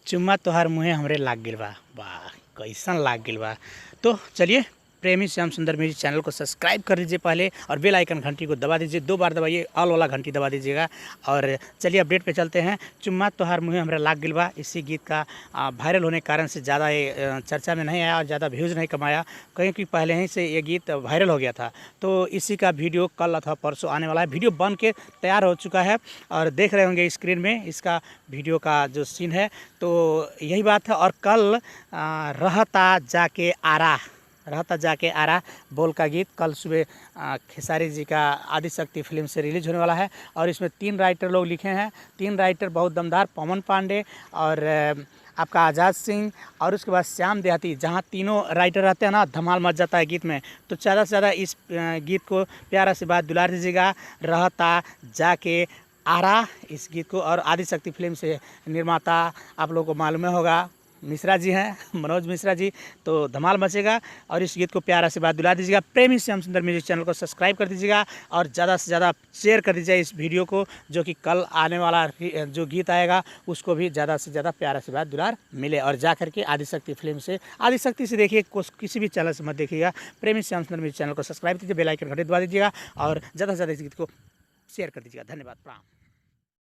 चुम्मा तोहार मुँहे हमरे लाग गिल बा। वाह कैसन लाग गिल बा। तो चलिए प्रेमी श्याम सुंदर म्यूजिक चैनल को सब्सक्राइब कर दीजिए पहले और बेल आइकन घंटी को दबा दीजिए, 2 बार दबाइए, ऑल वाला घंटी दबा दीजिएगा। और चलिए अपडेट पे चलते हैं। चुम्मा तोहार मुँहे हमरा लाग गिल बा, इसी गीत का वायरल होने के कारण से ज़्यादा ये चर्चा में नहीं आया और ज़्यादा व्यूज़ नहीं कमाया, क्योंकि पहले ही से ये गीत वायरल हो गया था। तो इसी का वीडियो कल अथवा परसों आने वाला है। वीडियो बन के तैयार हो चुका है और देख रहे होंगे स्क्रीन में इसका वीडियो का जो सीन है। तो यही बात है। और कल रहता जाके आरा बोल का गीत कल सुबह खेसारी जी का आदिशक्ति फिल्म से रिलीज होने वाला है। और इसमें 3 राइटर लोग लिखे हैं। 3 राइटर बहुत दमदार, पवन पांडे और आपका आज़ाद सिंह और उसके बाद श्याम देहाती। जहाँ तीनों राइटर रहते हैं ना, धमाल मच जाता है गीत में। तो ज़्यादा से ज़्यादा इस गीत को प्यारा से बात दुलार दीजिएगा। रहता जाके आरा इस गीत को, और आदिशक्ति फिल्म से निर्माता आप लोगों को मालूम होगा मिश्रा जी हैं, मनोज मिश्रा जी। तो धमाल मचेगा और इस गीत को प्यारा से बात दुला दीजिएगा। प्रेमी श्याम सुंदर म्यूजिक चैनल को सब्सक्राइब कर दीजिएगा और ज़्यादा से ज़्यादा शेयर कर दीजिए इस वीडियो को, जो कि कल आने वाला जो गीत आएगा उसको भी ज़्यादा से ज़्यादा प्यारा से बात दुलार मिले। और जा करके आदिशक्ति फिल्म से, आदिशक्ति से देखिए, किसी भी चैनल से मत देखिएगा। प्रेमी श्याम सुंदर म्यूजिक चैनल को सब्सक्राइब कीजिए, बेल आइकन घंटी दबा दीजिएगा और ज़्यादा से ज़्यादा इस गीत को शेयर कर दीजिएगा। धन्यवाद, प्रणाम।